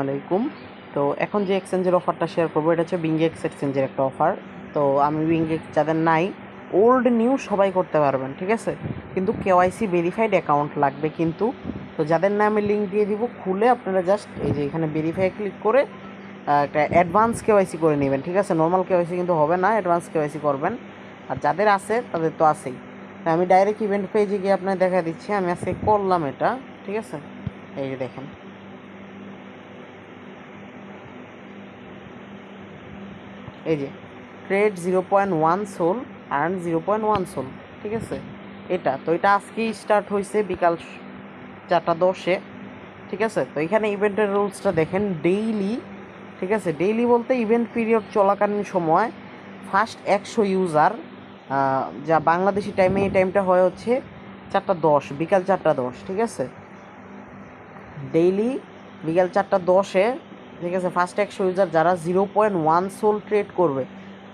আলাইকুম। তো এখন যে এক্সচেঞ্জের অফারটা শেয়ার করবো এটা হচ্ছে বিংএক্স এক্সচেঞ্জের একটা অফার। তো আমি বিংএক্স যাদের নাই, ওল্ড নিউ সবাই করতে পারবেন, ঠিক আছে, কিন্তু কেওয়াইসি ভেরিফাইড অ্যাকাউন্ট লাগবে কিন্তু। তো যাদের নামে লিঙ্ক দিয়ে দিব, খুলে আপনারা জাস্ট এই যে এখানে ভেরিফাই ক্লিক করে একটা অ্যাডভান্স কেওয়াইসি করে নেবেন, ঠিক আছে। নর্মাল কেওয়াইসি কিন্তু হবে না, অ্যাডভান্স কেওয়াইসি করবেন। আর যাদের আছে তাদের তো আছেই। তো আমি ডাইরেক্ট ইভেন্ট পেজে গিয়ে আপনার দেখা দিচ্ছি, আমি আজকে করলাম এটা, ঠিক আছে। এই যে দেখেন, এই যে ট্রেড 0.1 সোল, আর্ন 0.1 সোল, ঠিক আছে। এটা আজকেই স্টার্ট হয়েছে বিকাল 4:10-এ, ঠিক আছে। তো এখানে ইভেন্টের রুলসটা দেখেন, ডেইলি, ঠিক আছে। ডেইলি বলতে ইভেন্ট পিরিয়ড চলাকালীন সময় ফার্স্ট 100 ইউজার, যা বাংলাদেশি টাইমে, এই টাইমটা হয় হচ্ছে 4:10, বিকাল 4:10, ঠিক আছে। ডেইলি বিকাল 4:10-এ, ঠিক আছে, ফার্স্ট 100 ইউজার যারা 0.1 সোল ট্রেড করবে,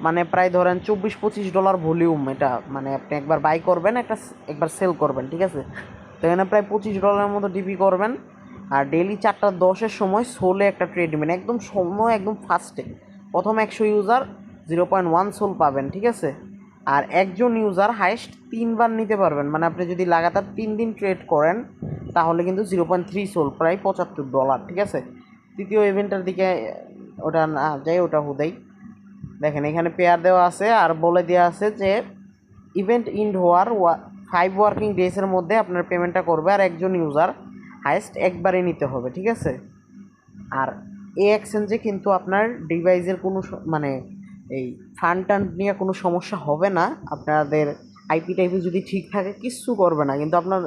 মানে প্রায় ধরেন $24-25 ভলিউম। এটা মানে আপনি একবার বাই করবেন, একবার সেল করবেন, ঠিক আছে। তো এখানে প্রায় $25 মতো ডিপি করবেন। আর ডেইলি 4:10-এর সময় সোলে একটা ট্রেড নেবেন, একদম সময় একদম ফার্স্টে প্রথম 100 ইউজার 0.1 সোল পাবেন, ঠিক আছে। আর একজন ইউজার হাইস্ট 3 বার নিতে পারবেন, মানে আপনি যদি লাগাতার 3 দিন ট্রেড করেন তাহলে কিন্তু 0.3 সোল, প্রায় $75, ঠিক আছে। তৃতীয় ইভেন্টের দিকে ওটা না যাই, ওটা হুদাই দেখেন, এখানে পেয়ার দেওয়া আছে আর বলে দেওয়া আছে যে ইভেন্ট ইন্ড হওয়ার 5 ওয়ার্কিং ডেজের মধ্যে আপনার পেমেন্টটা করবে, আর একজন ইউজার হাইস্ট একবারই নিতে হবে, ঠিক আছে। আর এই এক্সচেঞ্জে কিন্তু আপনার ডিভাইসের কোনো মানে এই ফান্ড টান্ড নিয়ে কোনো সমস্যা হবে না। আপনাদের আইপি টাইপি যদি ঠিক থাকে কিচ্ছু করবে না, কিন্তু আপনার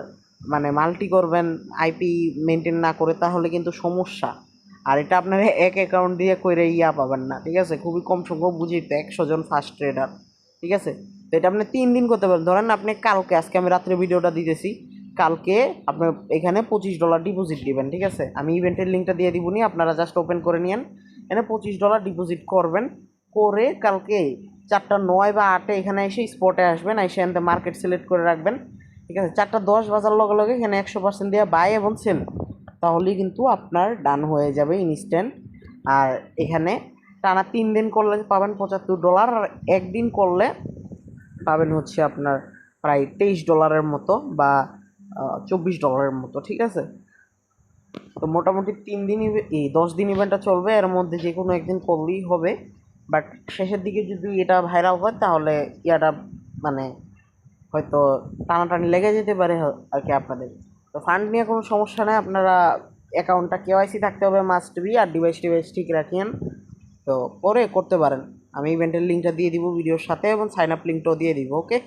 মানে মাল্টি করবেন আইপি মেনটেন না করে, তাহলে কিন্তু সমস্যা। আর এটা আপনার এক অ্যাকাউন্ট দিয়ে করে পাবেন না, ঠিক আছে। খুবই কম সংখ্যক, বুঝিতে 100 জন ফার্স্ট ট্রেডার, ঠিক আছে। তো এটা আপনি 3 দিন করতে পারেন। ধরেন আপনি কালকে, আজকে আমি রাত্রে ভিডিওটা দিতেছি, কালকে আপনার এখানে $25 ডিপোজিট দিবেন, ঠিক আছে। আমি ইভেন্টের লিঙ্কটা দিয়ে দিবনি, আপনারা জাস্ট ওপেন করে নিন। এখানে $25 ডিপোজিট করবেন, করে কালকে 4:09 বা 8-এ এখানে এসে স্পটে আসবেন, এসে এখান মার্কেট সিলেক্ট করে রাখবেন, ঠিক আছে। 4:10 বাজার লগে লগে এখানে 100% দিয়ে বাই এবং সেল, তাহলেই কিন্তু আপনার ডান হয়ে যাবে ইনস্ট্যান্ট। আর এখানে টানা 3 দিন করলে পাবেন $75, আর একদিন করলে পাবেন হচ্ছে আপনার প্রায় $23 মতো, বা $24 মতো, ঠিক আছে। তো মোটামুটি 3 দিন, এই 10 দিন ইভেন্টটা চলবে, এর মধ্যে যে কোনো একদিন করলেই হবে। বাট শেষের দিকে যদি এটা ভাইরাল হয় তাহলে ইয়াটা মানে হয়তো টানাটানি লেগে যেতে পারে আর কি আপনাদের। তো ফান্ড নিয়ে কোনো সমস্যা নেই, আপনারা অ্যাকাউন্টটা কেওয়াইসি থাকতে হবে মাস্ট বি, আর ডিভাইস টিভাইস ঠিক রাখেন, তো পরে করতে পারেন। আমি ইভেন্টের লিঙ্কটা দিয়ে দিব ভিডিওর সাথে, এবং সাইন আপ লিঙ্কটাও দিয়ে দিব, ওকে।